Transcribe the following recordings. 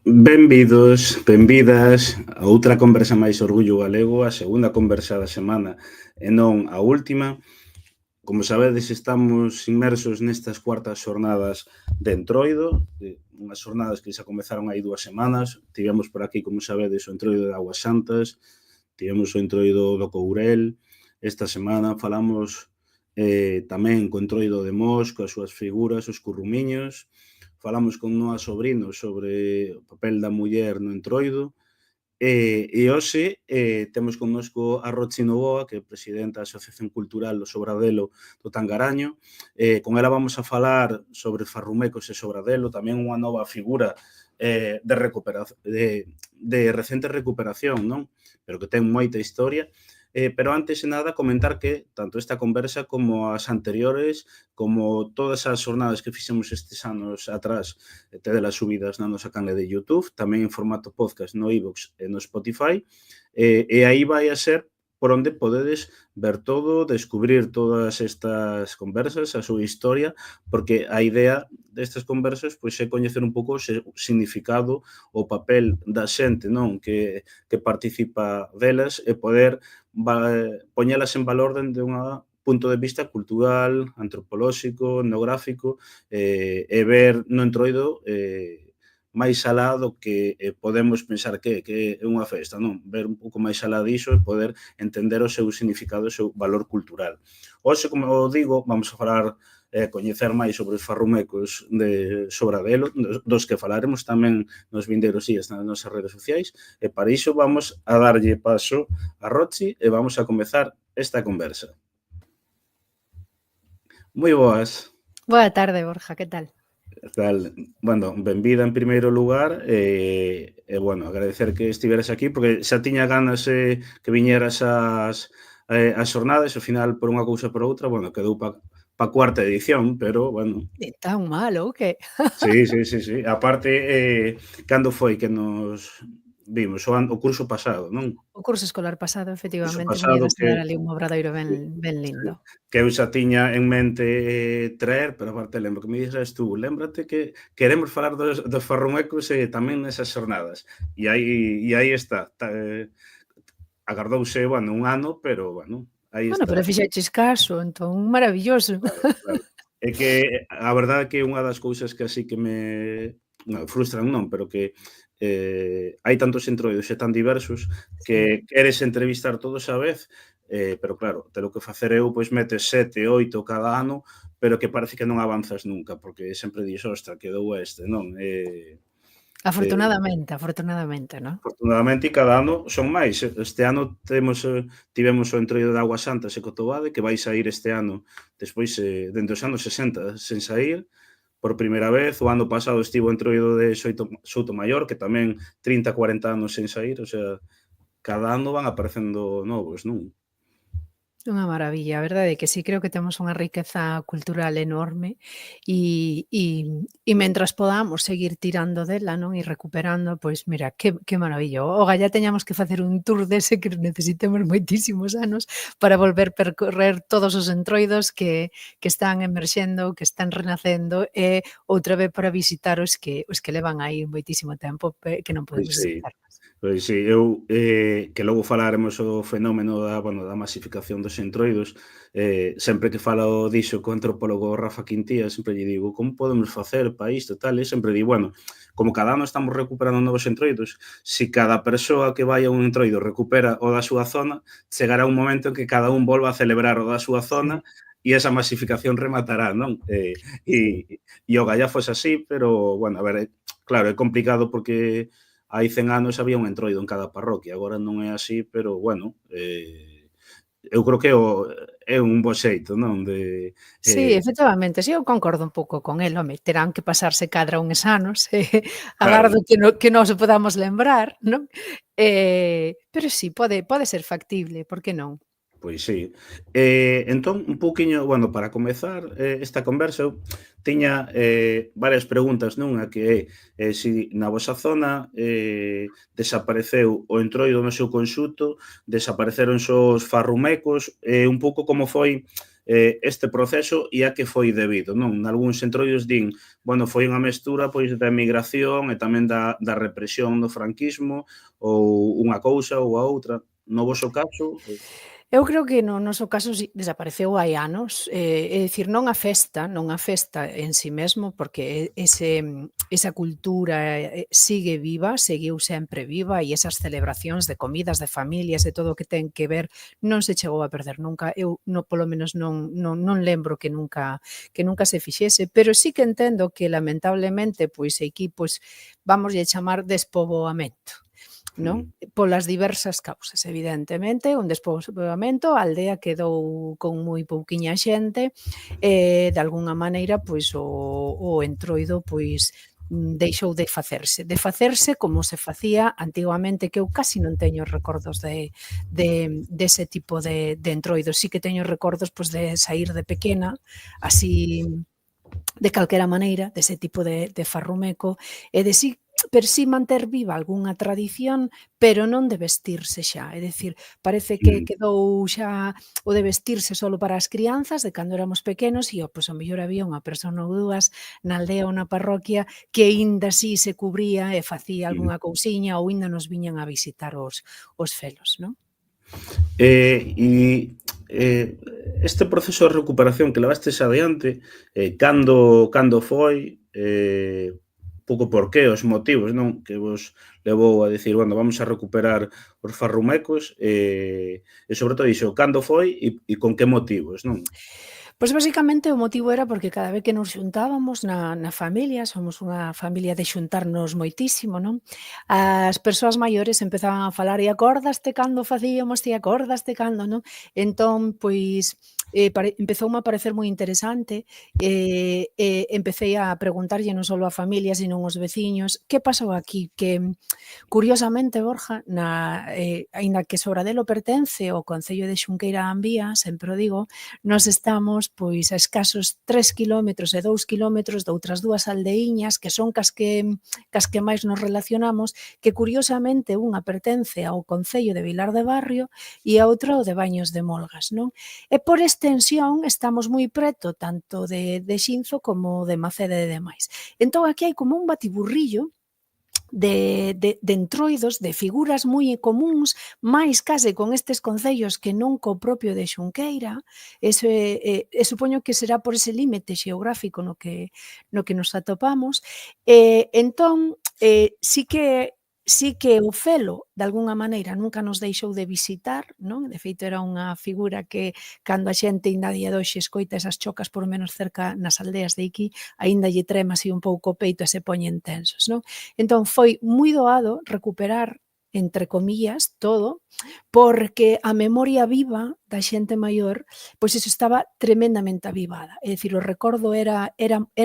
Benvidos, benvidas a outra conversa máis Orgullo Galego, a segunda conversa da semana e non a última. Como sabedes, estamos inmersos nestas cuartas xornadas de Entroido, unhas xornadas que xa comezaron hai 2 semanas. Tivemos por aquí, como sabedes, o Entroido de Aguas Santas, tivemos o Entroido do Courel. Esta semana falamos tamén co Entroido de Mos, coas súas figuras, os currumiños. Falamos con Noa Sobrino sobre o papel da muller no Entroido. E hoxe temos connosco a Rochi Novoa, que é presidenta da Asociación Cultural do Sobradelo do Tangaraño. Con ela vamos a falar sobre farrumecos e Sobradelo, tamén unha nova figura de recente recuperación, non? Pero que ten moita historia. Pero antes de nada, comentar que tanto esta conversa como as anteriores, como todas as xornadas que fixemos estes anos atrás, tedelas subidas na nosa canle de YouTube, tamén en formato podcast no iVoox e no Spotify, e aí vai a ser por onde podedes ver todo, descubrir todas estas conversas, a súa historia, porque a idea destas conversas pois é coñecer un pouco o significado, o papel da xente, non, que participa delas e poder poñelas en valor dende un punto de vista cultural, antropolóxico, etnográfico, e ver no Entroido máis alá do que podemos pensar que é unha festa, non? Ver un pouco máis alá diso e poder entender o seu significado, o seu valor cultural. Hoxe, como digo, vamos a falar coñecer máis sobre os farrumecos de Sobradelo, dos que falaremos tamén nos vindeiros días nas nosas redes sociais, e para iso vamos a darlle paso a Rochi e vamos a comezar esta conversa. Moi boas. Boa tarde, Borja, que tal? Tal, bueno, benvida en primeiro lugar e bueno, agradecer que estiveras aquí porque xa tiña ganas que viñeras ás xornadas, ao final por unha cousa por outra, bueno, quedou pa cuarta edición, pero bueno. Tan malo, que? Sí. A parte, cando foi que nos vimos? O curso pasado, non? O curso escolar pasado, efectivamente, viñedes dar ali un obradoiro ben lindo. Que eu xa tiña en mente traer, pero aparte lembro que me dixeras tú, lémbrate que queremos falar dos farrumecos tamén nesas xornadas. E aí está. Agardouse, bueno, un ano, pero, bueno, aí está. Bueno, pero fixeches caso, entón, maravilloso. Claro. É que a verdade é que unha das cousas que así que me frustran non, pero que hai tantos entroidos e tan diversos Sí. que queres entrevistar todos á vez, pero claro, telo que facer eu, pois metes 7, 8 cada ano, pero que parece que non avanzas nunca, porque sempre dis, ostra, quedou este, non? Afortunadamente, afortunadamente, ¿no? Afortunadamente, cada ano son máis. Este ano tivemos o Entroido de Augas Santas e Cotobade, que vai saír este ano, despois, dende os anos 60, sen saír, por primeira vez. O ano pasado estivo o Entroido de Soutomaior, que tamén 30, 40 anos sen saír, o sea, cada ano van aparecendo novos, non? Unha maravilla, a verdade é que sí, creo que temos unha riqueza cultural enorme e mentras podamos seguir tirando dela, non, e recuperando, pois mira, que maravilla. Ogallá teñamos que facer un tour dese que necesitemos moitísimos anos para volver percorrer todos os entroidos que están emerxendo, que están renacendo e outra vez para visitar os que levan aí moitísimo tempo que non Pois podemos sí. visitar. Pois sí, eu, que logo falaremos o fenómeno da masificación dos entroidos, sempre que falo diso co antropólogo Rafa Quintía, sempre lle digo: "Como podemos facer para isto?", tal, e sempre di: "Bueno, como cada ano estamos recuperando novos entroidos, se cada persoa que vai a un entroido recupera o da súa zona, chegará un momento en que cada un volva a celebrar o da súa Sí. zona e esa masificación rematará, non?". E o Gallá fose así, pero, bueno, a ver, claro, é complicado porque hai 100 anos había un entroido en cada parroquia, agora non é así, pero bueno, eu creo que é un bo xeito, non, de Sí, efectivamente, sí, eu concordo un pouco con el, home, terán que pasarse cadra uns anos, claro. agardo que nós o podamos lembrar, non? Pero sí, pode ser factible, por que non? Pois sí. Entón, un pouquiño, bueno, para comezar esta conversa, eu tiña varias preguntas, non? A que é si na vosa zona desapareceu o entroido no seu conxunto, desapareceron só os farrumecos, un pouco como foi este proceso e a que foi debido, non? Nalgúns entroidos din, bueno, foi unha mestura pois da emigración e tamén da represión do franquismo, ou unha cousa ou a outra. No voso caso, Eu creo que no noso caso si desapareceu hai anos, é dicir, non a festa en si mesmo, porque esa cultura sigue viva, seguiu sempre viva e esas celebracións de comidas, de familias e todo o que ten que ver non se chegou a perder nunca. Eu polo menos non lembro que nunca se fixese, pero sí que entendo que lamentablemente, pois aquí, pois, vámoslle chamar despoboamento. Non? Polas diversas causas, evidentemente, un despoboamento, a aldea quedou con moi pouquiña xente e, de algunha maneira, pois o entroido, pois, deixou de facerse como se facía antigamente, que eu casi non teño recordos dese tipo de entroidos. Sí que teño recordos, pois, de saír de pequena, así de calquera maneira, dese tipo de farrumeco, e de si pero si manter viva algunha tradición, pero non de vestirse xa. É dicir, parece que mm, quedou xa o de vestirse solo para as crianzas de cando éramos pequenos e, pois, ao mellor había unha persona ou dúas na aldea ou na parroquia que aínda así se cubría e facía mm. algunha cousiña ou aínda nos viñan a visitar os felos, non? E este proceso de recuperación que levastes adiante, cando foi, pouco por qué, os motivos, non, que vos levou a dicir, bueno, vamos a recuperar os farrumecos, e sobre todo iso, cando foi e con que motivos, non? Pois basicamente o motivo era porque cada vez que nos xuntábamos na familia, somos unha familia de xuntarnos moitísimo, non? As persoas maiores empezaban a falar: "E acórdaste cando facíamos, ti acórdaste cando", non? Entón, pois, empezoume a parecer moi interesante, empecei a preguntarlle non só á familia, sino aos veciños: "Que pasou aquí?". Que, curiosamente, Borja, aínda que Sobradelo pertence ao concello de Xunqueira a Ambía, sempre o digo, nós estamos, pois, a escasos 3 quilómetros e 2 quilómetros de outras dúas aldeiñas que son cas que máis nos relacionamos, que curiosamente unha pertence ao concello de Vilar de Barrio e a outra ao de Baños de Molgas, non? E por extensión estamos moi preto tanto de Xinzo como de Maceda e demais. Entón aquí hai como un batiburrillo de entroidos, de figuras moi comúns, máis case con estes concellos que non co propio de Xunqueira, supoño que será por ese límite xeográfico no que nos atopamos. Entón, sí que o Felo, de algunha maneira, nunca nos deixou de visitar, non? De feito, era unha figura que, cando a xente ainda a día de hoxe escoita esas chocas, por lo menos cerca nas aldeas de aquí, aínda lle trema así un pouco o peito e se poñen tensos, non? Entón, foi moi doado recuperar, entre comillas, todo, porque a memoria viva da xente maior, pois iso estaba tremendamente avivada. É dicir, o recordo era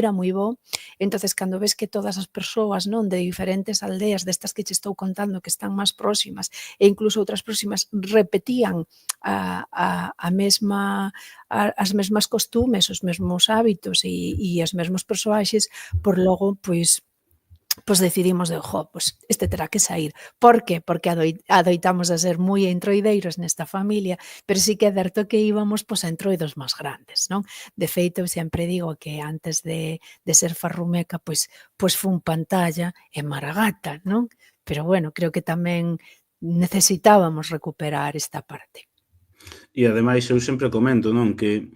moi bo. Entonces, cando ves que todas as persoas, non, de diferentes aldeas destas que che estou contando, que están máis próximas e incluso outras próximas, repetían as mesmas costumes, os mesmos hábitos e os mesmos persoaxes, por logo, pois decidimos pois este terá que saír. Por que? Porque adoitamos a ser moi entroideiros nesta familia, pero sí que é certo que íbamos a entroidos máis grandes, non? De feito, eu sempre digo que antes de ser farrumeca, pois fun pantalla e maragata, non? Pero bueno, creo que tamén necesitábamos recuperar esta parte. E ademais eu sempre comento, non, que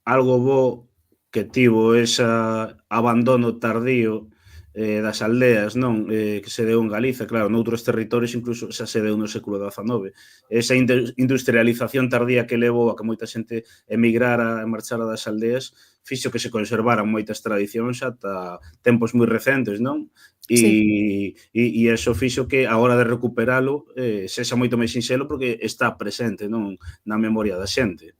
algo bo que tivo esa abandono tardío das aldeas, non, que se deu en Galiza, claro, noutros territorios incluso xa se deu no século XIX. Esa industrialización tardía que levou a que moita xente emigrara e marchara das aldeas fixo que se conservaran moitas tradicións ata tempos moi recentes, non? Sí. E iso fixo que a hora de recuperalo sexa moito máis sinxelo porque está presente, non, na memoria da xente.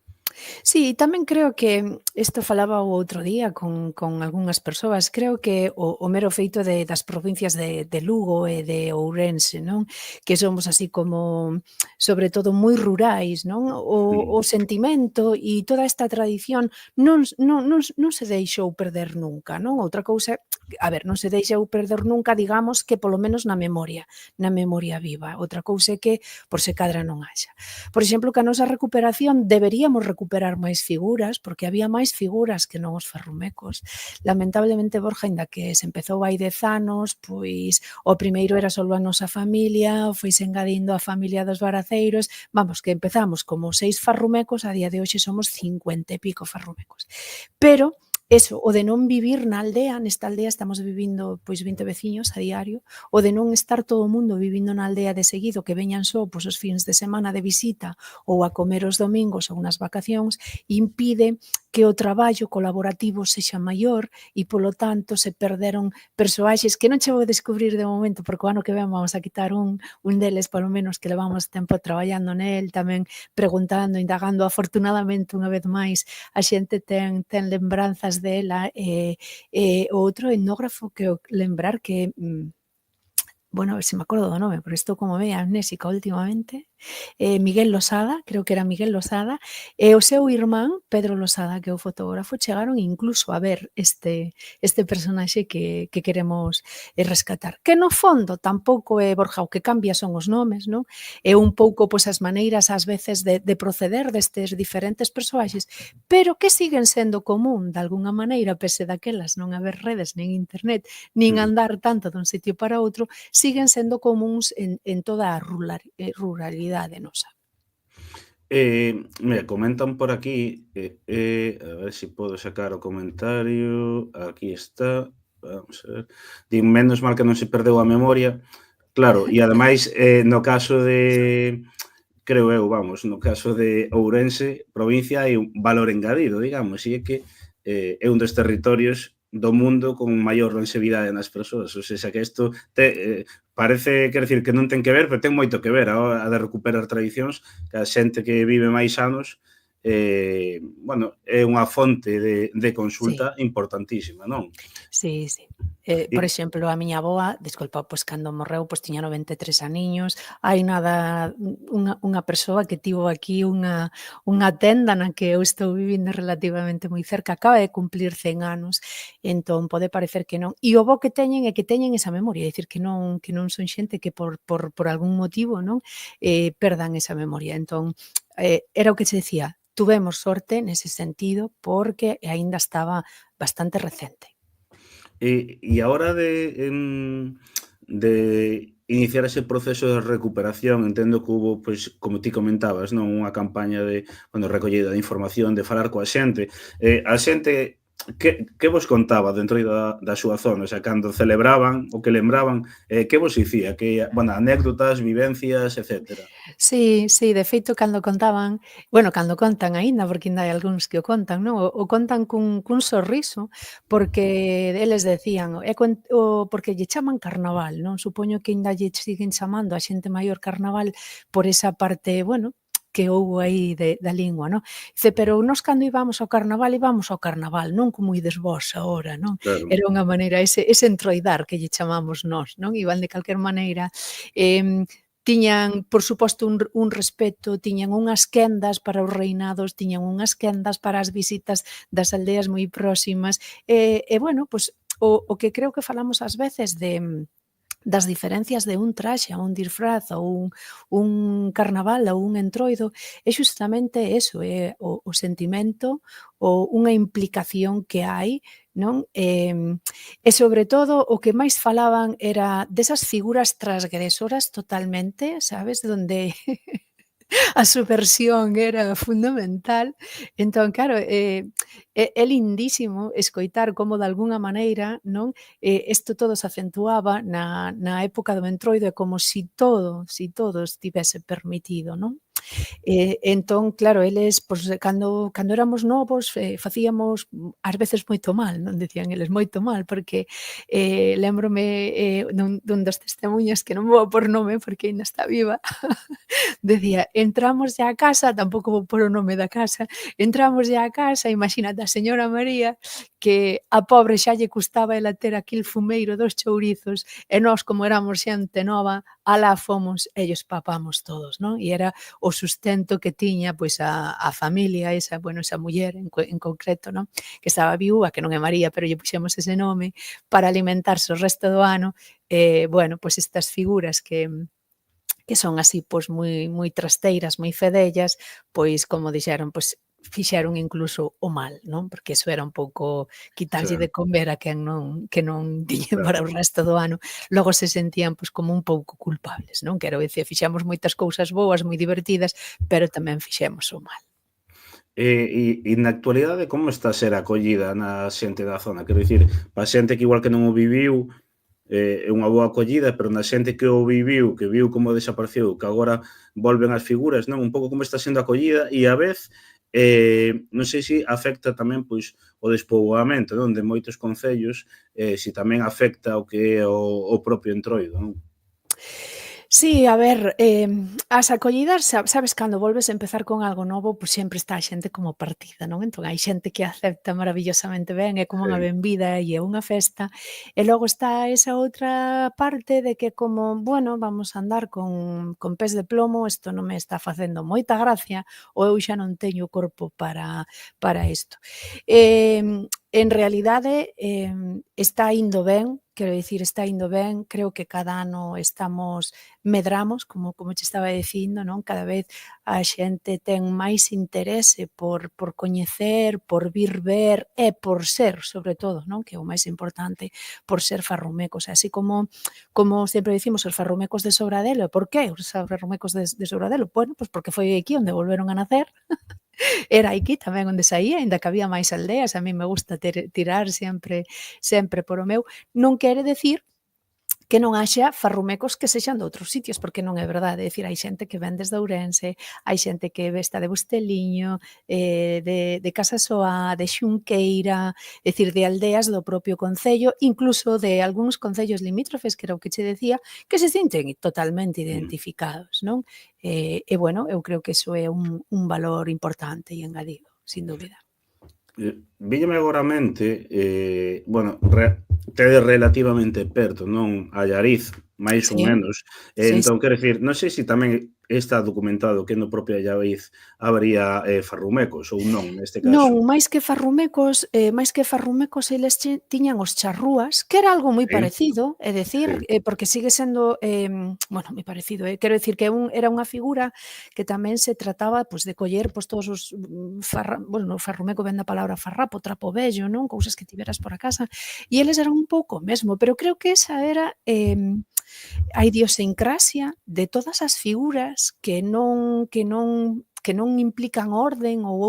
Sí, tamén creo que isto falaba o outro día con algunhas persoas, creo que o mero feito das provincias de Lugo e de Ourense, non? Que somos así como, sobre todo, moi rurais, non? O sentimento e toda esta tradición non se deixou perder nunca, non? Outra cousa, a ver, non se deixou perder nunca, digamos, que polo menos na memoria viva. Outra cousa é que, por se cadra non haxa. Por exemplo, que a nosa recuperación deberíamos recuperar máis figuras, porque había máis figuras que non os ferrumecos. Lamentablemente, Borja, aínda que se empezou hai 10 anos, pois o primeiro era só a nosa familia, foise engadindo a familia dos baraceiros, vamos, que empezamos como 6 farrumecos, a día de hoxe somos 50 e pico farrumecos. Pero eso, o de non vivir na aldea, nesta aldea estamos vivindo pois 20 veciños a diario, o de non estar todo o mundo vivindo na aldea de seguido, que veñan só pois os fins de semana de visita ou a comer os domingos ou nas vacacións, impide que o traballo colaborativo sexa maior e, polo tanto, se perderon persoaxes que non che vou descubrir de momento, porque o ano que ven vamos a quitar un deles, polo menos, que levamos tempo traballando nel, tamén preguntando, indagando. Afortunadamente, unha vez máis, a xente ten lembranzas dela, e o outro etnógrafo que lembrar que, bueno, a ver se me acordo do nome, porque estou como media amnésica últimamente, Miguel Losada, creo que era Miguel Losada, e o seu irmán, Pedro Losada, que é o fotógrafo, chegaron incluso a ver este personaxe que queremos rescatar. Que no fondo tampouco é, Borja, o que cambia son os nomes, non? É un pouco pois as maneiras ás veces de proceder destes diferentes persoaxes, pero que siguen sendo común, de algunha maneira, pese daquelas non haber redes, nin internet, nin andar tanto dun sitio para outro, siguen sendo comuns en toda a ruralidade nosa. Mira, comentan por aquí, a ver se podo sacar o comentario, aquí está, vamos a ver, din menos mal que non se perdeu a memoria, claro, e ademais, no caso de, creo eu, vamos, no caso de Ourense, provincia, hai un valor engadido, digamos, e é que é un dos territorios do mundo con maior longevidade nas persoas, ou seja, que isto parece, quer decir, que non ten que ver, pero ten moito que ver a hora de recuperar tradicións, que a xente que vive máis anos, bueno, é unha fonte de Sí. consulta importantísima, non? Sí, sí. Por exemplo, a miña avoa, desculpa, pois cando morreu, pois tiña 93 aniños. Hai nada unha persoa que tivo aquí unha tenda na que eu estou vivindo relativamente moi cerca, acaba de cumplir 100 anos, entón pode parecer que non. E o bo que teñen é que teñen esa memoria, é dicir, que non son xente que por algún motivo, non, perdan esa memoria. Entón, era o que che decía, tuvemos sorte nese sentido porque aínda estaba bastante recente. E a hora de iniciar ese proceso de recuperación, entendo que hubo, pois, como ti comentabas, non, unha campaña de, bueno, recollida de información, de falar coa xente. A xente, que vos contaba dentro da súa zona? O sea, cando celebraban o que lembraban, que vos dicía? Que, bueno, anécdotas, vivencias, etcétera. Sí, sí, de feito cando contaban, bueno, cando contan aínda, porque aínda hai algúns que o contan, non? O contan cun sorriso, porque eles decían, porque lle chaman carnaval, non? Supoño que aínda lle siguen chamando a xente maior carnaval por esa parte, bueno, que houbo aí da lingua, non? Dice, pero nós cando íbamos ao carnaval, non como ides vós agora, non? Claro. Era unha maneira, ese entroidar que lle chamamos nós, non? Iban de calquer maneira, tiñan, por suposto, un respeto, tiñan unhas quendas para os reinados, tiñan unhas quendas para as visitas das aldeas moi próximas, bueno, pois, o que creo que falamos ás veces das diferencias de un traxe a un disfraz ou un carnaval ou un entroido é xustamente eso, é o sentimento ou unha implicación que hai, non? E sobre todo o que máis falaban era desas figuras transgresoras totalmente, sabes, donde a subversión era fundamental. Entón, claro, é lindísimo escoitar como de algunha maneira, non, isto todo se acentuaba na época do Entroido, é como si todo estivese permitido, non? Entón, claro, eles, pois, cando éramos novos, facíamos ás veces moito mal, non, decían eles, moito mal, porque, lémbrome, dun dos testemuños que non vou por nome porque aínda está viva, decía: "Entramos ya á casa", tampouco vou por o nome da casa, "entramos ya á casa, imagínate a señora María, que a pobre xa lle custaba ela ter aquel fumeiro dos chourizos, e nós, como éramos xente nova, alá fomos e llos papamos todos", non? E era o sustento que tiña, pois, a familia, esa, bueno, esa muller en concreto, non? Que estaba viúva, que non é María, pero lle puxemos ese nome, para alimentarse o resto do ano, bueno, pois estas figuras que son así, pois, moi trasteiras, moi fedellas, pois, como dixeron, pois, fixeron incluso o mal, non? Porque iso era un pouco quitarlle Claro, de comer a quen non tiña claro. para o resto do ano. Logo se sentían, pois, como un pouco culpables, non? Quero dicir, fixemos moitas cousas boas, moi divertidas, pero tamén fixemos o mal. E na actualidade como está a ser a acollida na xente da zona? Quero dicir, pa xente que igual que non o viviu, é unha boa acollida, pero na xente que o viviu, que viu como desapareceu, que agora volven as figuras, non? Un pouco como está sendo a acollida e a vez, non sei se afecta tamén, pois, o despoboamento, non, de moitos concellos, se tamén afecta o que é o propio Entroido, non? Sí, a ver, as acollidas, sabes, cando volves a empezar con algo novo, pois sempre está a xente como partida, non? Entón hai xente que acepta maravillosamente ben, é como unha Sí. benvida e é unha festa, e logo está esa outra parte de que como, bueno, vamos a andar con pés de plomo, isto non me está facendo moita gracia, ou eu xa non teño corpo para isto. En realidade, está indo ben, quero dicir, está indo ben, creo que cada ano medramos, como che estaba dicindo, non? Cada vez a xente ten máis interese por coñecer, por vir ver e por ser, sobre todo, non? Que é o máis importante, por ser farrumecos. Así como sempre dicimos os farrumecos de Sobradelo, por que os farrumecos de Sobradelo? Bueno, pois porque foi aquí onde volveron a nacer. Era aquí tamén onde saía, aínda que había máis aldeas, a min me gusta tirar sempre por o meu. Non quere decir que non haxa farrumecos que sexan doutros sitios, porque non é verdade, é dicir, hai xente que ven desde Ourense, hai xente que está de Busteliño, de Casasoá, de Xunqueira, é dicir, de aldeas do propio concello, incluso de algúns concellos limítrofes, que era o que che decía, que se sinten totalmente Mm. identificados, non? Bueno, eu creo que iso é un valor importante e engadido, sin dúbida. Víllame agora á mente, bueno, tedes relativamente perto, non, a Allariz, máis ou Sí, menos, sí, sí. entón, quero dicir, non sei se tamén está documentado que no propio Allariz habería farrumecos ou non neste caso. Non, máis que farrumecos eles tiñan os charrúas, que era algo moi Sí, parecido, é dicir, sí, porque sigue sendo, bueno, moi parecido, quero dicir que era unha figura que tamén se trataba, pois, de coller, pois, todos os, bueno, farrumeco vén da palabra farrapo, trapo vello, non, cousas que tiveras por a casa, e eles eran un pouco o mesmo, pero creo que esa era, a idiosincrasia de todas as figuras que non implican orden ou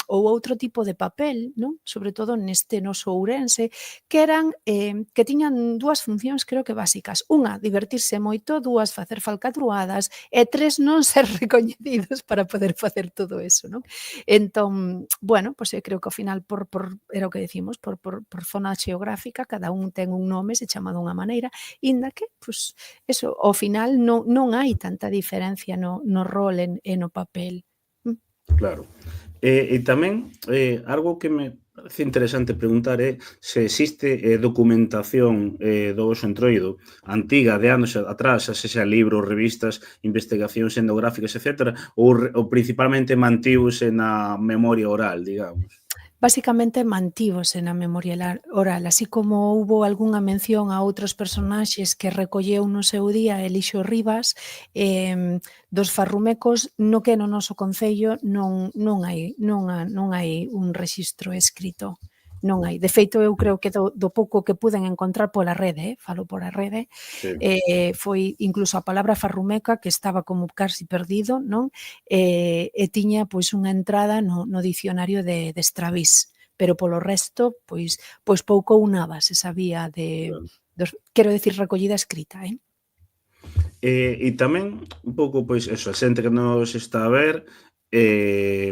outro tipo de papel, non? Sobre todo neste noso Ourense, que eran, que tiñan 2 funcións creo que básicas. Unha, divertirse moito, 2, facer falcatruadas e 3, non ser recoñecidos para poder facer todo eso, non? Entón, bueno, pois eu creo que ao final era o que decimos, por zona xeográfica, cada un ten un nome, se chama dunha maneira, inda que, pois, eso, ao final non hai tanta diferencia no rol e no papel. claro. E tamén, algo que me parece interesante preguntar é se existe documentación do voso Entroido antiga, de anos atrás, sexa libros, revistas, investigacións etnográficas, etcétera, ou principalmente mantívose na memoria oral, digamos. Basicamente mantívose na memoria oral, así como houbo algunha mención a outros personaxes que recolleu no seu día Elixo Rivas, dos farrumecos, no que no noso concello non hai un rexistro escrito. Non hai. De feito, eu creo que do pouco que puden encontrar pola rede, falo pola rede, Sí, foi incluso a palabra farrumeca que estaba como casi perdido, non? E tiña pois unha entrada no dicionario de Stravís, pero polo resto, pois pouco ou nada se sabía claro. quero decir recollida escrita, eh? E tamén un pouco, pois, eso, a xente que nos está a ver, eh,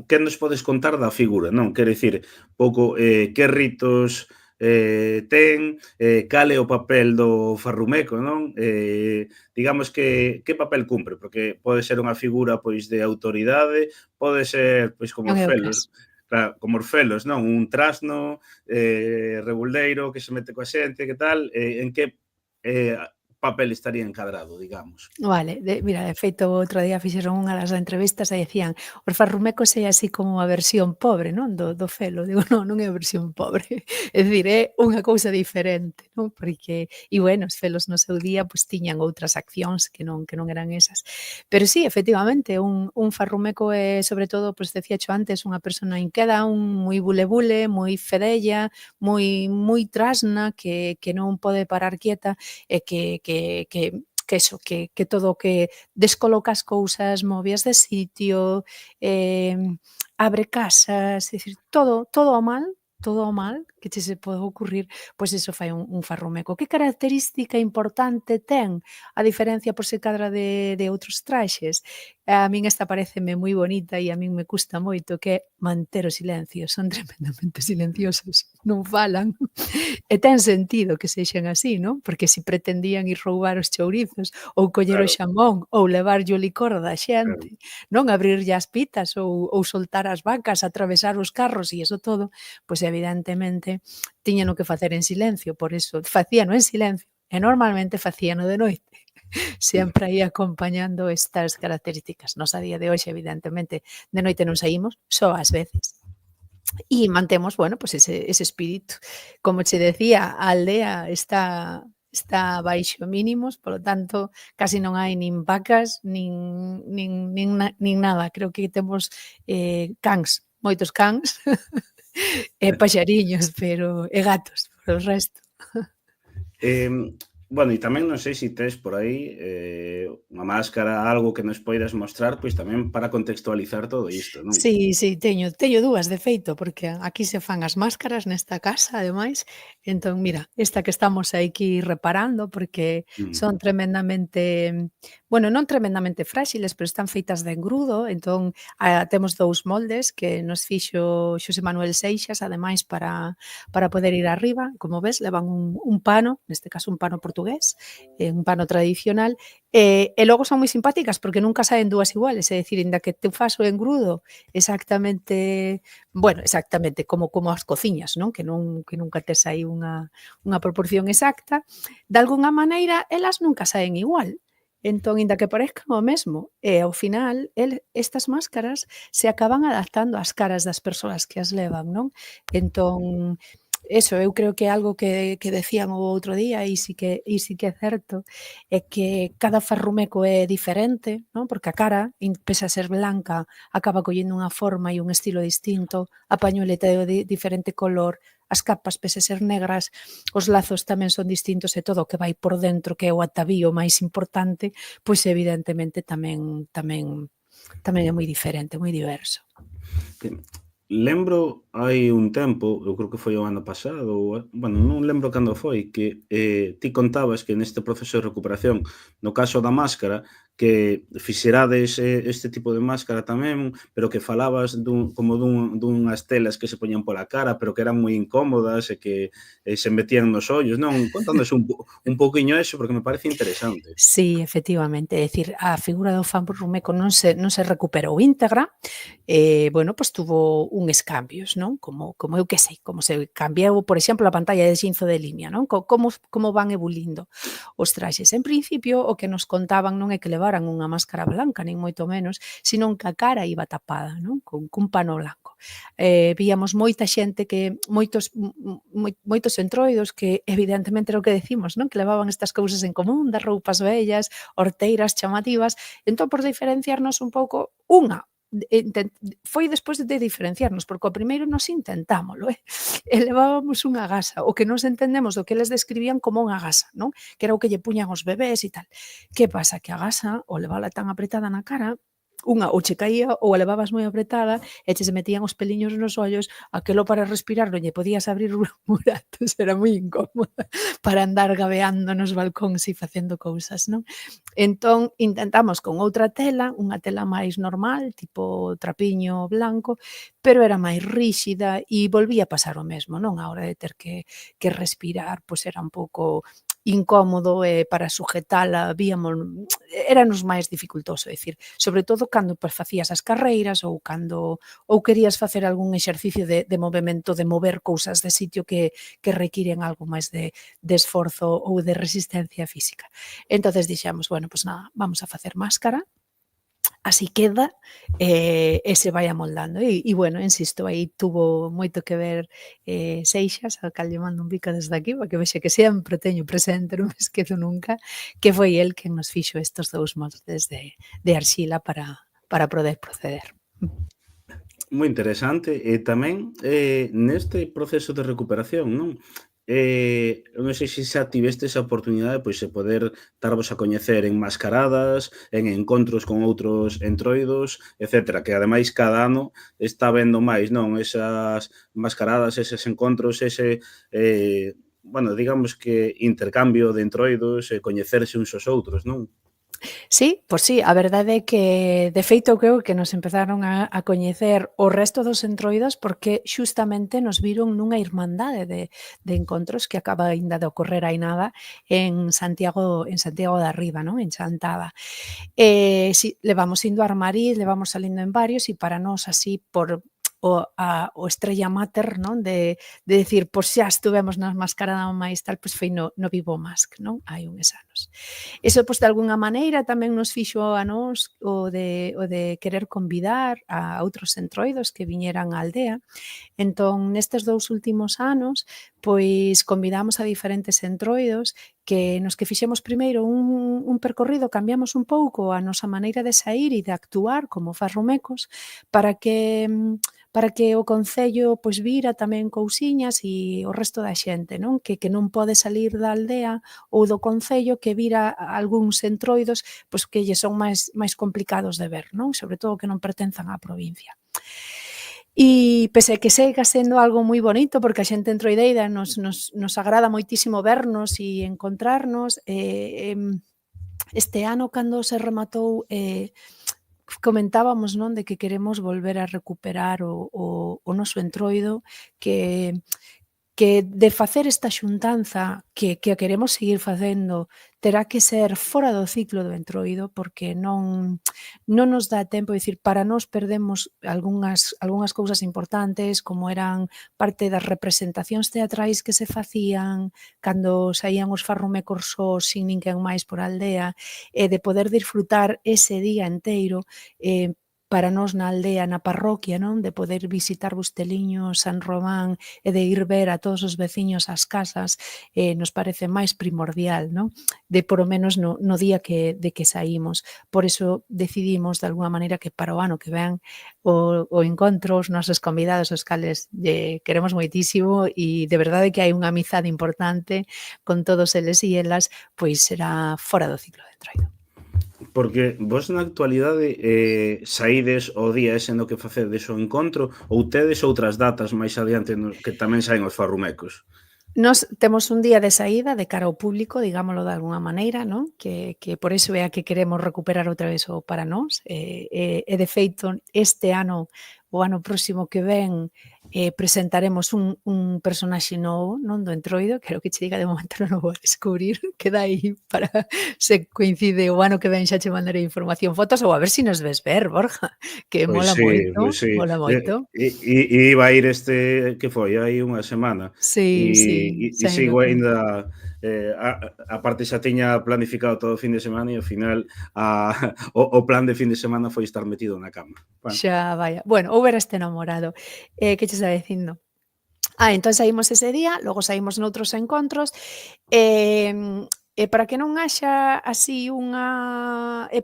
que nos podes contar da figura, non? Quero dicir, pouco, que ritos ten, cal é o papel do farrumeco, non? Digamos que papel cumpre, porque pode ser unha figura, pois, de autoridade, pode ser, pois, como Non é o Orfelos, caso. claro, como Orfelos, non? Un trasno, rebuldeiro que se mete coa xente, que tal, en que papel estaría encadrado, digamos. Vale, mira, de feito, o outro día fixeron unha das entrevistas e dicían: "Os farrumecos é así como a versión pobre, non, do felo". Digo: non é a versión pobre, é dicir, é unha cousa diferente, non, porque bueno, os felos no seu día, pois tiñan outras accións que non eran esas. Pero sí, efectivamente, un farrumeco é, sobre todo, pois decíacho antes, unha persona inqueda, un moi bule, moi fedella, moi trasna, que non pode parar quieta e que todo o que descoloca as cousas, móveas de sitio, eh, abre casas, é dicir, todo o mal que che se pode ocurrir, pois iso fai un farrumeco. Que característica importante ten a diferencia por se cadra de outros traxes? A min esta pareceme moi bonita e a min me custa moito, que é manter o silencio. Son tremendamente silenciosos, non falan. E ten sentido que sexan así, non? Porque se pretendían ir roubar os chourizos ou coller o Claro, xamón ou levarlle o licor da claro. xente, non abrirlle as pitas ou soltar as vacas, atravesar os carros e iso todo, pois evidentemente tiñano que facer en silencio, por iso facíano en silencio e normalmente facíano de noite. Sempre aí acompañando estas características. Nos a día de hoxe, evidentemente, de noite non saímos, só ás veces, e mantemos, bueno, pues ese espírito. Como che decía, a aldea está baixo mínimos, polo tanto, casi non hai nin vacas, nin nada. Creo que temos, cans, moitos cans, e paxariños, e gatos, por o resto. Bueno, e tamén non sei se tes por aí unha máscara, algo que nos poidas mostrar, pois tamén para contextualizar todo isto, non? Sí, teño 2 de feito, porque aquí se fan as máscaras nesta casa, ademais. Entón, mira, esta que estamos aquí reparando, porque Mm, son tremendamente, bueno, non tremendamente fráxiles, pero están feitas de engrudo, entón, temos 2 moldes que nos fixo Xosé Manuel Seixas, ademais, para poder ir arriba. Como ves, levan un pano, neste caso un pano portugués, un pano tradicional, e logo son moi simpáticas porque nunca saen dúas iguales, é dicir, inda que te fas o engrudo exactamente, bueno, exactamente como as cociñas, non? Que nunca tes aí unha proporción exacta, de algunha maneira elas nunca saen igual. Entón, inda que parezcan o mesmo, e ao final estas máscaras se acaban adaptando ás caras das persoas que as levan, non? Entón, eso, eu creo que é algo que decían o outro día e si que é certo, é que cada farrumeco é diferente, non? Porque a cara, pese a ser blanca, acaba collendo unha forma e un estilo distinto, a pañoleta é de diferente color, as capas, pese a ser negras, os lazos tamén son distintos e todo o que vai por dentro, que é o atavío máis importante, pois evidentemente tamén é moi diferente, moi diverso. Que lembro hai un tempo, eu creo que foi o ano pasado, ou bueno, non lembro cando foi, que ti contabas que neste proceso de recuperación, no caso da máscara, que fixerades este tipo de máscara tamén, pero que falabas dunhas telas que se poñían pola cara, pero que eran moi incómodas e que se metían nos ollos, non? Contanos un pouquiño eso, porque me parece interesante. Sí, efectivamente, é dicir, a figura do fanrumeco non se recuperou íntegra, bueno, pois tuvo uns cambios, non? Como eu que sei, como se cambiou, por exemplo, a pantalla de xinzo de liña, non? Como van evoluindo os traxes. En principio, o que nos contaban non é que levaran unha máscara blanca, nin moito menos, senón que a cara iba tapada, non? Cun pano blanco. Víamos moita xente que moitos entroidos que evidentemente era o que decimos, non? Que levaban estas cousas en común, das roupas vellas, horteiras, chamativas. Entón, por diferenciarnos un pouco, foi despois de diferenciarnos, porque ao primeiro nos intentámolo, e levábamos unha gasa, o que nos entendemos do que eles describían como unha gasa, non? Que era o que lle puñan os bebés e tal. Que pasa? Que a gasa, ao levala tan apretada na cara, unha ou che caía ou a levabas moi apretada e che se metían os peliños nos ollos, aquelo para respirar non lle podías abrir buratos, era moi incómodo para andar gabeando nos balcóns e facendo cousas, non? Entón, intentamos con outra tela, unha tela máis normal, tipo trapiño blanco, pero era máis ríxida e volvía a pasar o mesmo, non? A hora de ter que respirar, pois era un pouco incómodo e para sujetala éranos máis dificultoso, é dicir, sobre todo cando pois, facías as carreiras ou querías facer algún exercicio de movemento, de mover cousas de sitio que requiren algo máis de esforzo ou de resistencia física. Entonces dixemos, bueno, pois nada, vamos a facer máscara, así queda, e se vai amoldando. E bueno, insisto, aí tuvo moito que ver Seixas, ao cal lle mando un bico desde aquí, porque vexe que sempre teño presente, non me esquezo nunca, que foi el quen nos fixo estes 2 moldes de arxila para poder proceder. Moi interesante e tamén neste proceso de recuperación, non? Eu non sei se xa tivestes a oportunidade pois, de poder darvos a coñecer en mascaradas, en encontros con outros entroidos, etcétera, que ademais cada ano está vendo máis, non? Esas mascaradas, eses encontros, bueno, digamos que intercambio de entroidos e coñecerse uns aos outros, non? Sí, pois sí, a verdade é que, de feito, creo que nos empezaron a coñecer o resto dos entroidos porque xustamente nos viron nunha irmandade de encontros que acaba aínda de ocorrer hai nada en Santiago de Arriba, non? En Chantada. Si, levamos indo a Armariz, levamos salindo en varios e para nós así o estrella mater, non? De decir, pois xa estuvemos nas mascarada máis tal, pois foi no Vivo Mask, non? Hai uns anos. Iso, pois, de algunha maneira tamén nos fixo a nós o de querer convidar a outros entroidos que viñeran á aldea. Entón, nestes 2 últimos anos, pois convidamos a diferentes entroidos nos que fixemos primeiro un percorrido, cambiamos un pouco a nosa maneira de saír e de actuar como farrumecos para que o concello pois vira tamén cousiñas e o resto da xente, non? Que non pode salir da aldea ou do concello que vira algúns entroidos pois que lle son máis complicados de ver, non? Sobre todo que non pertenzan á provincia. E pese a que sega sendo algo moi bonito, porque a xente entroideira nos agrada moitísimo vernos e encontrarnos, este ano cando se rematou comentábamos, non, de que queremos volver a recuperar o noso entroido que que de facer esta xuntanza que a queremos seguir facendo terá que ser fora do ciclo do Entroido porque non nos dá tempo, é dicir, para nós perdemos algunhas cousas importantes como eran parte das representacións teatrais que se facían cando saían os farrumecos sós sin ninguén máis por aldea e de poder disfrutar ese día enteiro para nós na aldea, na parroquia, non? De poder visitar Busteliño, San Román e de ir ver a todos os veciños ás casas, nos parece máis primordial, non? De por o menos no día de que saímos. Por iso decidimos, de alguna maneira, que para o ano que ven o encontro, os nosos convidados, os cales queremos moitísimo e de verdade que hai unha amizade importante con todos eles e elas, pois será fora do ciclo de Entroido. Porque vos na actualidade saídes o día ese no que facedes o encontro ou tedes outras datas máis adiante que tamén saen os farrumecos? Nós temos un día de saída de cara ao público, digámoslo de algunha maneira, non? Que por iso é a que queremos recuperar outra vez o para nós. E de feito, este ano, o ano próximo que ven, presentaremos un personaxe novo, non do Entroido, que o que che diga de momento non o vou a descubrir, queda aí para se coincide o ano que ven xa che mandarei información, fotos ou a ver se nos ves ver, Borja, que mola Pois moito, sí. mola moito. Iba a ir que foi hai unha semana Sí, sí, e saíndo sigo con aínda a parte xa tiña planificado todo o fin de semana e ao final o plan de fin de semana foi estar metido na cama. Bueno, xa, vaya. Bueno, ou era este namorado. Que che estaba dicindo? Entón saímos ese día, logo saímos noutros encontros, e para que non haxa así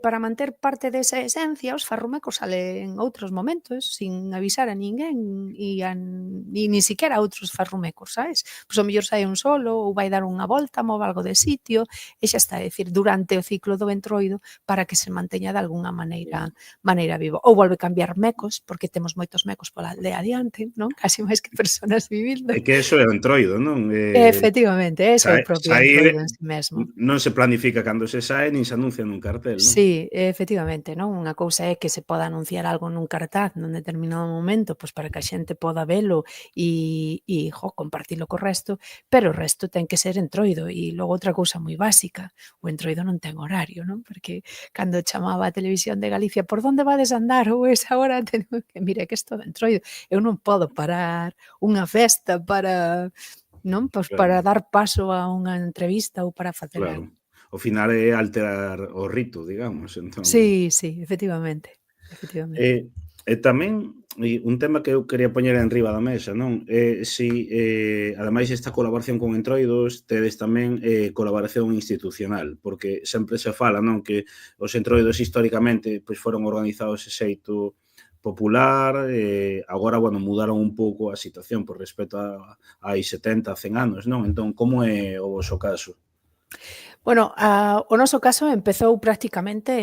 para manter parte desa esencia, os farrumecos salen outros momentos, sin avisar a ninguén nin siquiera a outros farrumecos, sabes? Pois ao mellor sae un solo ou vai dar unha volta, move algo de sitio, e xa está, é dicir, durante o ciclo do Entroido para que se manteña de algunha maneira vivo. Ou volve cambiar mecos, porque temos moitos mecos pola aldea adiante, non? Casi máis que persoas vivindo. é que eso é o Entroido, non? Efectivamente, ese é o propio Saír Entroido en si mesmo. non se planifica cando se sae nin se anuncia nun cartel, non? Sí, efectivamente, non? Unha cousa é que se poda anunciar algo nun cartaz nun determinado momento, pois para que a xente poda velo compartilo co resto, pero o resto ten que ser Entroido. E logo outra cousa moi básica, o Entroido non ten horario, non? Porque cando chamaba a Televisión de Galicia, por onde vades andar? Ou esa hora tengo que, mire, que estou de Entroido. Eu non podo parar unha festa para, non? Pois Claro, para dar paso a unha entrevista ou para facer claro. algo. Ao final é alterar o rito, digamos, entón. Sí, sí, efectivamente, efectivamente. E tamén un tema que eu quería poñer enriba da mesa, non? Si, ademais esta colaboración con Entroidos, tedes tamén colaboración institucional, porque sempre se fala, non? Que os Entroidos históricamente pois foron organizados de xeito popular, agora, bueno, mudaron un pouco a situación por respecto a hai 70, 100 anos, non? Entón, como é o voso caso? Bueno, o noso caso empezou prácticamente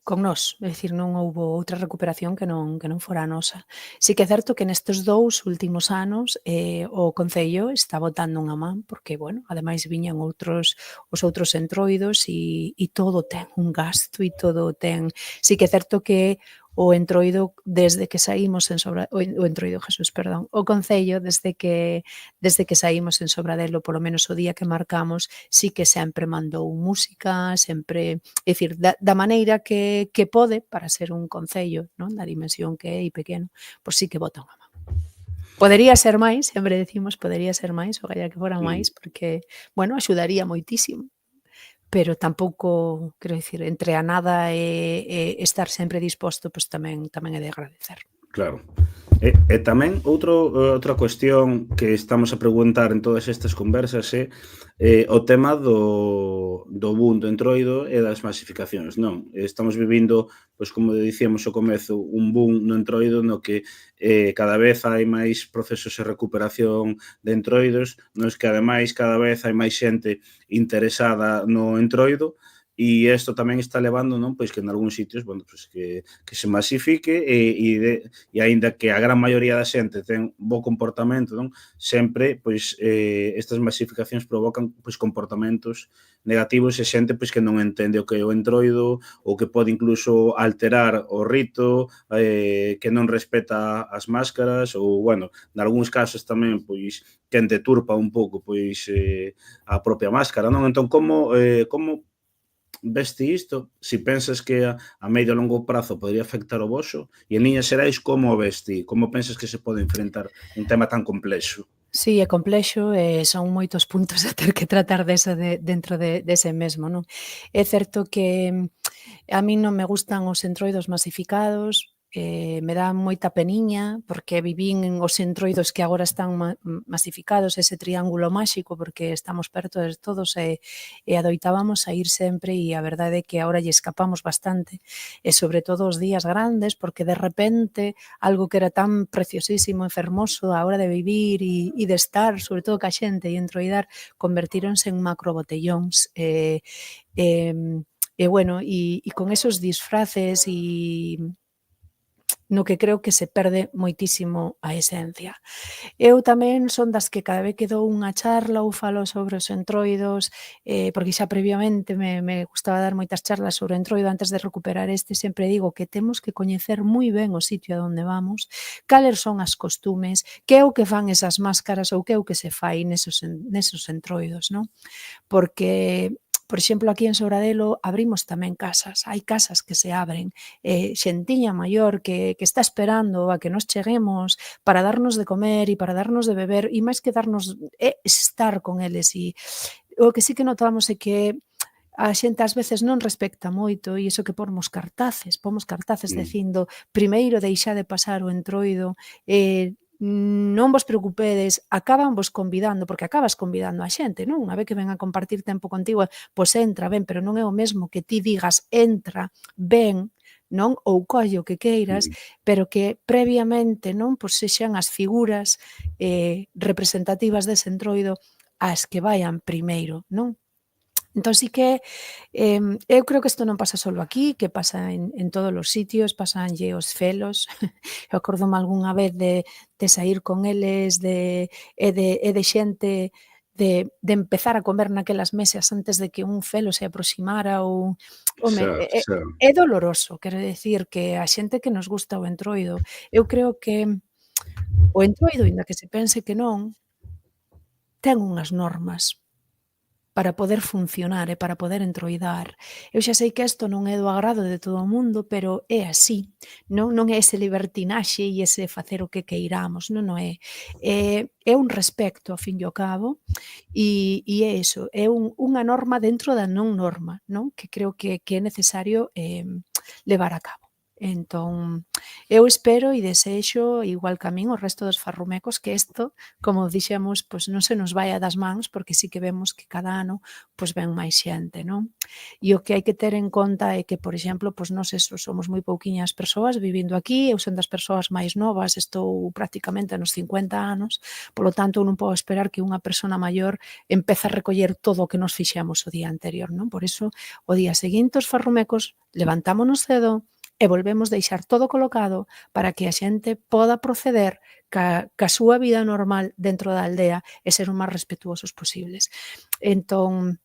con nós, é dicir, non houbo outra recuperación que non fora a nosa. Si que é certo que nestes 2 últimos anos o Concello está botando unha man, porque, bueno, ademais viñan os outros Entroidos e todo ten un gasto e todo ten... Si que é certo que o Entroido desde que saímos en o Entroido, Jesús, perdón, o Concello desde que saímos en Sobradelo, polo menos o día que marcamos, sí que sempre mandou música, sempre, é dicir, da maneira que pode para ser un concello, non? Da dimensión que é e pequeno, pois sí que bota unha man. Podería ser máis, sempre decimos, podería ser máis, o galla que fora máis, porque, bueno, axudaría moitísimo. Pero tampouco, quero dicir, entre a nada e estar sempre disposto, pois tamén é de agradecer. Claro. E tamén outra cuestión que estamos a preguntar en todas estas conversas é o tema do boom do Entroido e das masificacións, non? Estamos vivindo, pois como dicíamos ao comezo, un boom no Entroido no que cada vez hai máis procesos de recuperación de Entroidos, nos que ademais cada vez hai máis xente interesada no Entroido, E isto tamén está levando, non, pois que en algúns sitios, bueno, pois que se masifique e aínda que a gran maioría da xente ten bo comportamento, non, sempre, pois, estas masificacións provocan, pois, comportamentos negativos e xente, pois, que non entende o que é o entroido ou que pode incluso alterar o rito, que non respeta as máscaras ou, bueno, nalgúns casos tamén, pois, quen deturpa un pouco, pois, a propia máscara, non? Entón, como veste isto, si pensas que a medio e longo prazo podría afectar o voso, e en liñas xerais como o vesti, como pensas que se pode enfrentar un tema tan complexo? Sí, é complexo e son moitos puntos a ter que tratar dentro dese mesmo, non? É certo que a min non me gustan os entroidos masificados, me dá moita peniña, porque vivín en os entroidos que agora están masificados, ese triángulo máxico, porque estamos perto de todos e adoitábamos a ir sempre e a verdade é que agora lle escapamos bastante, e sobre todo os días grandes, porque de repente algo que era tan preciosísimo e fermoso a hora de vivir e de estar, sobre todo ca xente e entroidar, convertíronse en macrobotellóns, e bueno, e con esos disfraces no que creo que se perde moitísimo a esencia. Eu tamén son das que cada vez que dou unha charla ou falo sobre os entroidos, porque xa previamente me gustaba dar moitas charlas sobre o entroido antes de recuperar este, sempre digo que temos que coñecer moi ben o sitio a onde vamos, cales son as costumes, que é o que fan esas máscaras ou que é o que se fai nesos entroidos, non? Porque, por exemplo, aquí en Sobradelo abrimos tamén casas, hai casas que se abren, xentiña maior que está esperando a que nos cheguemos para darnos de comer e para darnos de beber, e máis que darnos, é estar con eles. E o que sí que notamos é que a xente ás veces non respecta moito e iso que pomos cartaces Mm. dicindo primeiro deixade pasar o entroido, non vos preocupedes, vos convidando, porque acabas convidando a xente, non? Unha vez que ven a compartir tempo contigo, pois entra, ben, pero non é o mesmo que ti digas entra, ven, non? Ou colle o que queiras, Mm. pero que previamente, non? Pois sexan as figuras representativas dese entroido as que vayan primeiro, non? Entón sí que eu creo que isto non pasa só aquí, que pasa en todos os sitios, pasanlle os felos. Eu acordome algunha vez de saír con eles e de xente de empezar a comer naquelas mesas antes de que un felo se aproximara ou home, Xa, xa. é doloroso, quero decir que a xente que nos gusta o entroido, eu creo que o entroido, aínda que se pense que non, ten unhas normas para poder funcionar e para poder entroidar. Eu xa sei que isto non é do agrado de todo o mundo, pero é así. Non é ese libertinaxe e ese facer o que queiramos, non é. É un respecto, ao fin e ao cabo, é iso, é unha norma dentro da non norma, non? Que creo que é necesario levar a cabo. Entón, eu espero e desexo, igual que a min, o resto dos farrumecos, que isto, como dixemos, pois non se nos vaia das mans, porque sí que vemos que cada ano pois ven máis xente, non? E o que hai que ter en conta é que, por exemplo, pois nós eso, somos moi pouquiñas persoas vivindo aquí, eu son das persoas máis novas, estou prácticamente nos 50 anos, polo tanto, eu non podo esperar que unha persona maior empece a recoller todo o que nos fixemos o día anterior, non? Por iso, o día seguinte os farrumecos levantámonos cedo, e volvemos deixar todo colocado para que a xente poda proceder ca súa vida normal dentro da aldea e ser o máis respetuosos posibles. Entón,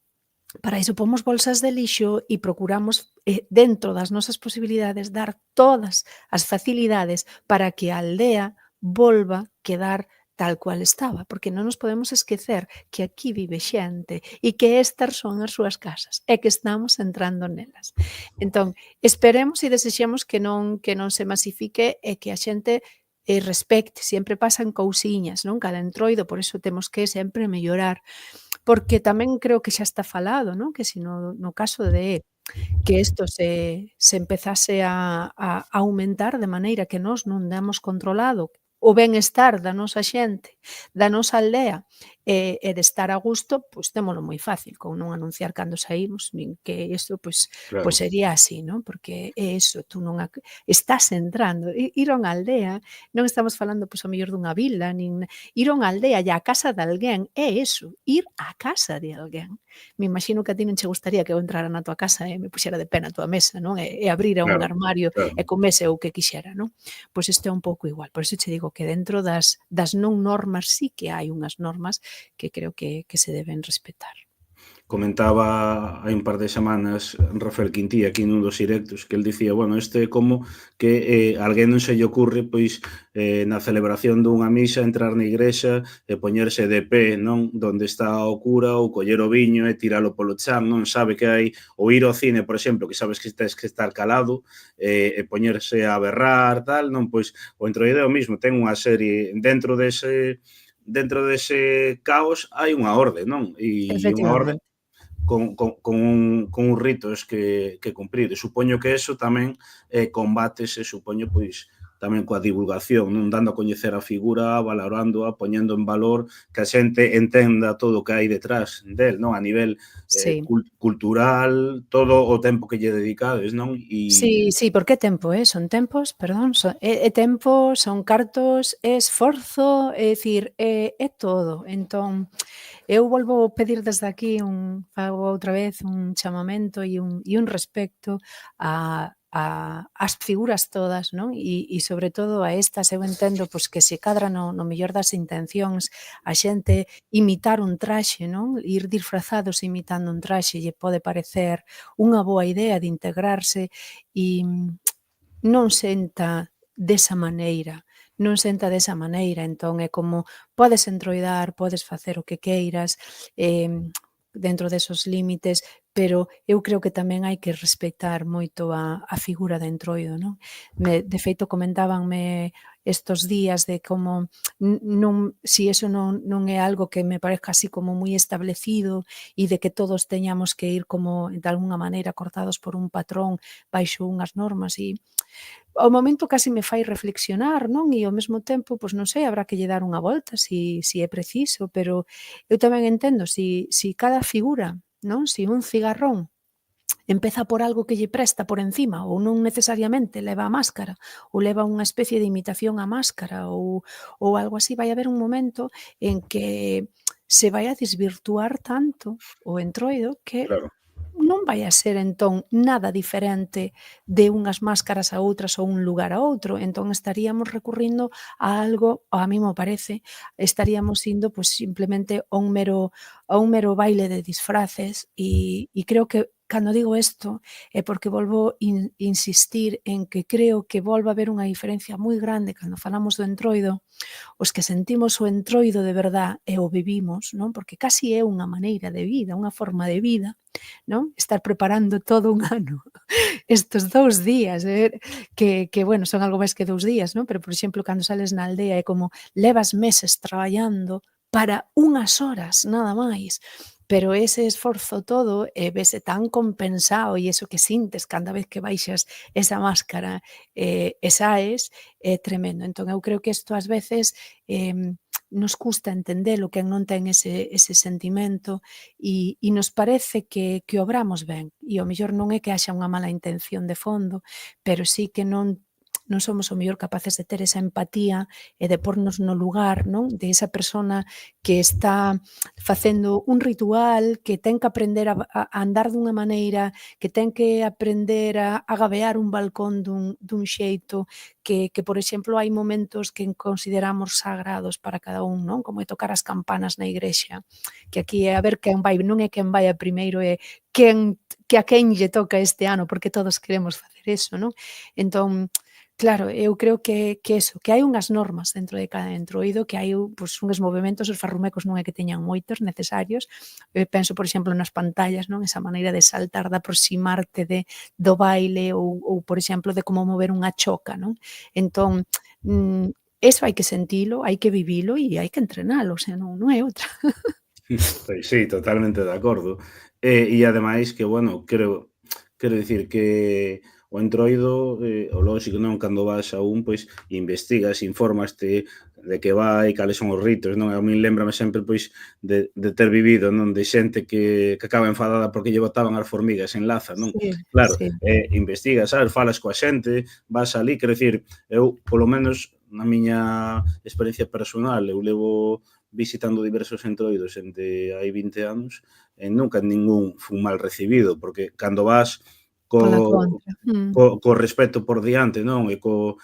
para iso pomos bolsas de lixo e procuramos, dentro das nosas posibilidades, dar todas as facilidades para que a aldea volva quedar tal cual estaba, porque non nos podemos esquecer que aquí vive xente e que estas son as súas casas e que estamos entrando nelas. Entón, esperemos e desexemos que non se masifique e que a xente respecte, sempre pasan cousiñas, non? Cada entroido, por iso temos que sempre mellorar, porque tamén creo que xa está falado, non? Que se no caso de que isto se empezase a aumentar de maneira que nós non demos controlado o benestar da nosa xente, da nosa aldea e de estar a gusto, pois témolo moi fácil con non anunciar cando saímos, nin que isto pois Claro. sería así, non? Porque é iso, tú non estás entrando, ir a unha aldea, non estamos falando pois ao mellor dunha vila, nin ir a unha aldea e á casa de alguén, é iso, ir á casa de alguén. Me imagino que a ti non che gustaría que eu entrara na tua casa e me puxera de pé na tua mesa, non? E abrira un Claro, armario claro. e comese o que quixera, non? Pois isto é un pouco igual. Por iso che digo que dentro das non normas sí que hai unhas normas que creo que se deben respetar. Comentaba hai un par de semanas Rafael Quintí aquí nun dos directos que el dicía, bueno, este é como que alguén non se lle ocurre pois na celebración dunha misa entrar na igrexa e poñerse de pé, non, donde está o cura ou coller o viño e tiralo polo chan, non sabe que hai, ou ir ao cine, por exemplo, que sabes que tes que estar calado e poñerse a berrar, tal, non, pois o Entroido é o mismo, ten unha serie dentro dese caos hai unha orde, non? E unha orde Efectivamente. con uns ritos que cumprir. E supoño que eso tamén combátese, supoño, pois, tamén coa divulgación, non dando a coñecer a figura, valorándoa, poñendo en valor, que a xente entenda todo o que hai detrás del, non? A nivel Sí. cultural, todo o tempo que lle dedicades, non? Sí, sí, porque é tempo, son tempos, perdón, é tempo, son cartos, é esforzo, é dicir, é todo. Entón, eu volvo pedir desde aquí fago outra vez un chamamento e un respecto ás figuras todas, non? E sobre todo a estas, eu entendo pois que se cadra no mellor das intencións a xente imitar un traxe, non? Ir disfrazados imitando un traxe lle pode parecer unha boa idea de integrarse e non senta desa maneira, non senta desa maneira, entón é como podes entroidar, podes facer o que queiras, dentro desos límites, pero eu creo que tamén hai que respectar moito a figura de entroido, non? De feito comentábanme estos días de como non, si eso non é algo que me parezca así como moi establecido e de que todos teñamos que ir como de alguna maneira cortados por un patrón baixo unhas normas e ao momento casi me fai reflexionar, non? E ao mesmo tempo, pois non sei, habrá que lle dar unha volta si é preciso, pero eu tamén entendo, si cada figura, non? Si un cigarrón empeza por algo que lle presta por encima ou non necesariamente leva a máscara ou leva unha especie de imitación á máscara ou algo así, vai haber un momento en que se vai a desvirtuar tanto o entroido que claro, non vai a ser entón nada diferente de unhas máscaras a outras ou un lugar a outro, entón estaríamos recurrindo a algo, a mí me parece, estaríamos indo pois simplemente a un mero baile de disfraces e creo que cando digo isto é porque volvo insistir en que creo que volve a haber unha diferencia moi grande cando falamos do entroido, os que sentimos o entroido de verdad e o vivimos, non? Porque casi é unha maneira de vida, unha forma de vida, non? Estar preparando todo un ano estes 2 días, que bueno, son algo máis que 2 días, non? Pero, por exemplo, cando sales na aldea é como levas meses traballando para unhas horas, nada máis. Pero ese esforzo todo vese tan compensado e iso que sintes cada vez que baixas esa máscara e saes é tremendo. Entón eu creo que isto ás veces nos custa entendelo quen non ten ese sentimento e nos parece que obramos ben e ao mellor non é que haxa unha mala intención de fondo, pero sí que non somos o mellor capaces de ter esa empatía e de pornos no lugar, non, de esa persona que está facendo un ritual, que ten que aprender a andar dunha maneira, que ten que aprender a gabear un balcón dun xeito, que, por exemplo, hai momentos que consideramos sagrados para cada un, non? Como é tocar as campanas na igrexa, que aquí é a ver quen vai, non é quen vai a primeiro, é que a quen lle toca este ano, porque todos queremos facer eso, non? Entón, claro, eu creo que eso, que hai unhas normas dentro de cada entroido, que hai pois, uns movementos, os farrumecos non é que teñan moitos necesarios. Penso, por exemplo, nas pantallas, non? Esa maneira de saltar, de aproximarte do baile ou, por exemplo, de como mover unha choca, non? Entón, eso hai que sentilo, hai que vivilo e hai que entrenalo, o sea, non é outra. pois sí, totalmente de acordo. E ademais que, bueno, quero dicir que o Entroido, o lóxico, non, cando vas a pois, investigas, informaste de que vai, cales son os ritos, non? A min lembrame sempre, pois, de ter vivido, non? De xente que acaba enfadada porque lle botaban as formigas en Laza, non? Sí, Claro, sí. investigas, sabes, falas coa xente, vas alí, quero dicir, eu, polo menos, na miña experiencia personal, eu levo visitando diversos entroidos entre hai 20 anos, nunca ningún fun mal recibido, porque cando vas Pola co contra. co respeto por diante, non? E co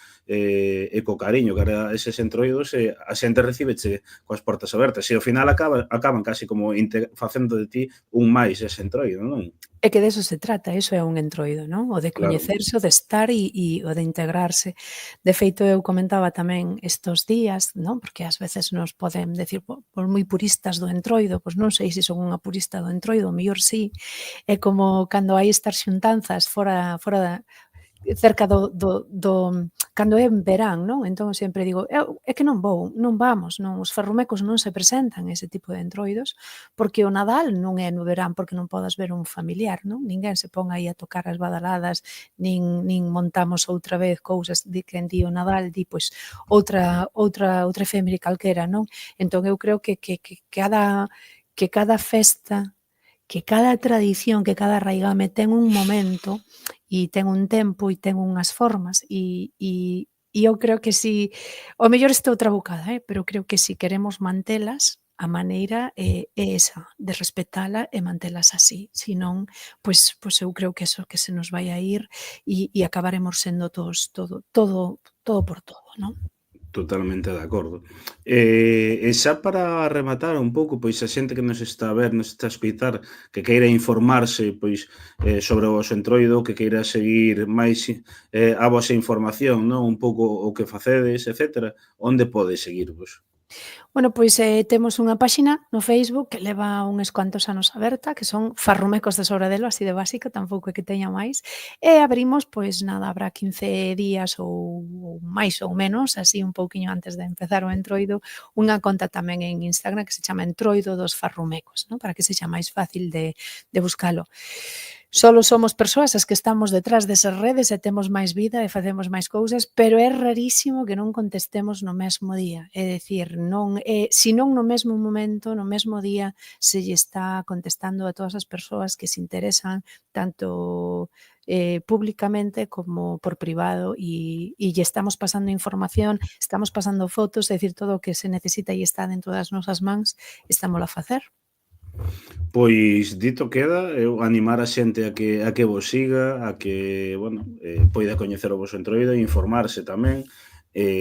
cariño cara a eses entroidos, a xente recíbeche coas portas abertas e ao final acaban casi como facendo de ti un máis ese entroido, non? É que deso se trata, iso é un entroido, non? O de Claro, coñecerse, o de estar e o de integrarse. De feito, eu comentaba tamén estes días, non? Porque ás veces nos poden decir, por moi puristas do entroido, pois non sei se son unha purista do entroido, o mellor sí. É como cando hai estas xuntanzas fora da cerca do cando é en verán, non? Entón sempre digo, eu é que non vou, non vamos, non, os ferrumecos non se presentan ese tipo de entroidos, porque o Nadal non é no verán porque non podas ver un familiar, non? Ninguén se pon aí a tocar as badaladas, nin montamos outra vez cousas de quen di o Nadal, di pois outra efémere calquera, non? Entón eu creo que cada festa, que cada tradición, que cada raigame ten un momento e ten un tempo e ten unhas formas e eu creo que si, ao mellor estou trabucada, pero creo que si queremos mantelas, a maneira é esa, de respetala e mantelas así, senón, pois eu creo que eso que se nos vai a ir e acabaremos sendo todos todo por todo, non? totalmente de acordo. E xa para rematar un pouco, pois a xente que nos está a ver, nos está a escoitar, que queira informarse pois sobre o voso entroido, que queira seguir máis a vosa información, non? Un pouco o que facedes, etcétera, onde pode seguirvos? Bueno, pois temos unha páxina no Facebook que leva uns cuantos anos aberta, que son Farrumecos de Sobradelo, así de básico, tampouco é que teña máis, e abrimos, pois nada, habrá 15 días ou máis ou menos, así un pouquiño antes de empezar o entroido, unha conta tamén en Instagram que se chama Entroido dos Farrumecos, non? Para que sexa máis fácil de buscalo. Solo somos persoas as que estamos detrás desas redes e temos máis vida e facemos máis cousas, pero é rarísimo que non contestemos no mesmo día. É dicir, senón no mesmo momento, no mesmo día, se lle está contestando a todas as persoas que se interesan tanto públicamente como por privado e lle estamos pasando información, estamos pasando fotos, é dicir, todo o que se necesita e está dentro das nosas mans, estámolo a facer. Pois dito queda, eu animar a xente a que vos siga, a que, bueno, poida coñecer o voso entroido e informarse tamén.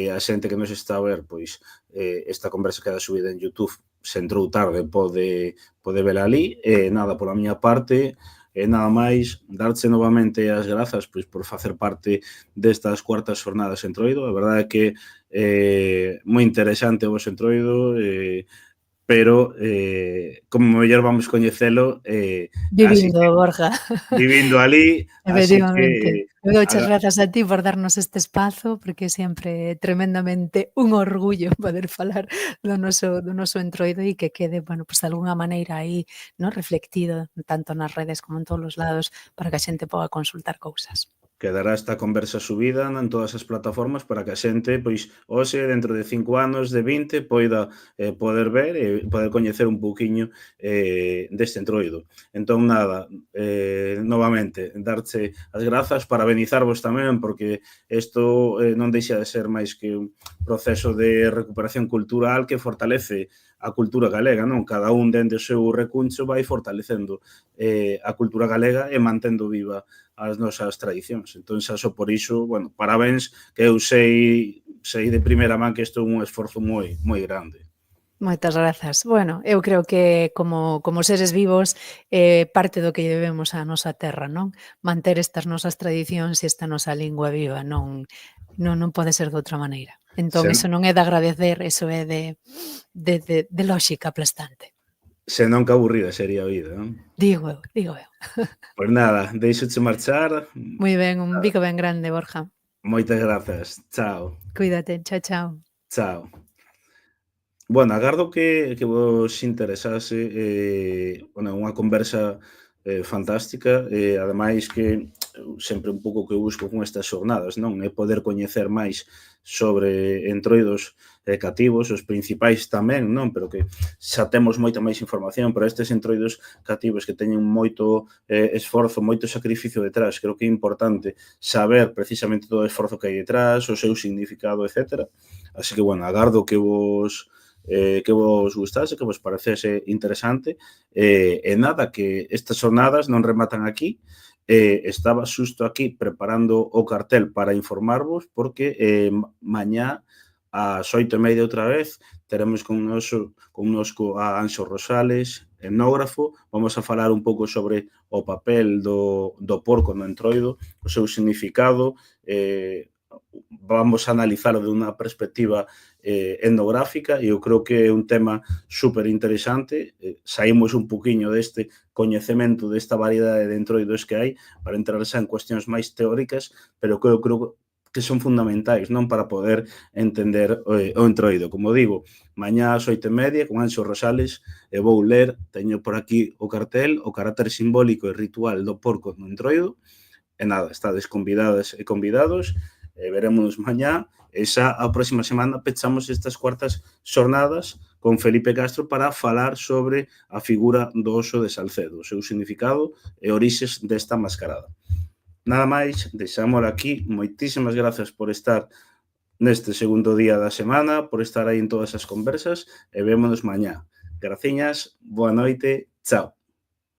A xente que nos está a ver, pois, esta conversa queda subida en YouTube, se entrou tarde pode vela ali. E nada, pola miña parte, nada máis, darche novamente as grazas pois, por facer parte destas cuartas jornadas entroido. A verdade é que moi interesante o voso entroido, pero como mellor vamos coñecelo así Vivindo, que Borja. vivindo ali, así Efectivamente. que Moitas aga grazas a ti por darnos este espazo, porque sempre é tremendamente un orgullo poder falar do noso entroido e que quede, bueno, pois de algunha maneira aí, no, reflectido tanto nas redes como en todos os lados para que a xente poda consultar cousas. quedará esta conversa subida en todas as plataformas para que a xente, pois, hoxe, dentro de 5 anos, de 20, poida poder ver e poder coñecer un pouquiño deste entroido. Entón, nada, novamente, darche as grazas, parabenizarvos tamén, porque isto non deixa de ser máis que un proceso de recuperación cultural que fortalece a cultura galega, non? Cada un dende o seu recuncho vai fortalecendo a cultura galega e mantendo viva as nosas tradicións. Entón, xa só por iso, bueno, parabéns, que eu sei de primeira man que isto é un esforzo moi grande. Moitas grazas. Bueno, eu creo que como seres vivos parte do que debemos á nosa terra, non? Manter estas nosas tradicións e esta nosa lingua viva, non pode ser de outra maneira. Entón, Sen, iso non é de agradecer, iso é de lóxica aplastante. senón que aburrida sería a vida, non? Digo eu. Pois nada, deixoche marchar. Moi ben, un bico ben grande, Borja. Moitas grazas. Chao. Cuídate, chao, chao. Chao. Bueno, agardo que vos interesase, bueno, unha conversa fantástica, ademais que sempre un pouco que busco con estas xornadas, non? É poder coñecer máis sobre entroidos cativos, os principais tamén, non? Pero que xa temos moita máis información, pero estes entroidos cativos que teñen moito esforzo, moito sacrificio detrás, creo que é importante saber precisamente todo o esforzo que hai detrás, o seu significado, etc. Así que, bueno, agardo que vos que vos gustase, que vos parecese interesante. E nada, que estas jornadas non rematan aquí. Estaba xusto aquí preparando o cartel para informarvos porque mañá ás 8:30 outra vez teremos connosco a Anxo Rosales, etnógrafo. Vamos a falar un pouco sobre o papel do porco no Entroido, o seu significado, vamos a analizarlo de unha perspectiva etnográfica e eu creo que é un tema super interesante. Saímos un poquinho deste coñecemento desta variedade de entroidos que hai para entrar xa en cuestións máis teóricas, pero que eu creo que son fundamentais, non, para poder entender o entroido. Como digo, mañá ás 8:30 con Anxo Rosales e vou ler, teño por aquí o cartel, o carácter simbólico e ritual do porco no entroido. E nada, estades convidadas e convidados, verémonos mañá, e xa a próxima semana pechamos estas cuartas xornadas con Felipe Castro para falar sobre a figura do oso de Salcedo, o seu significado e orixes desta mascarada. Nada máis, deixámoslo aquí. Moitísimas grazas por estar neste segundo día da semana, por estar aí en todas as conversas, e vémonos mañá. Graciñas, boa noite, chao.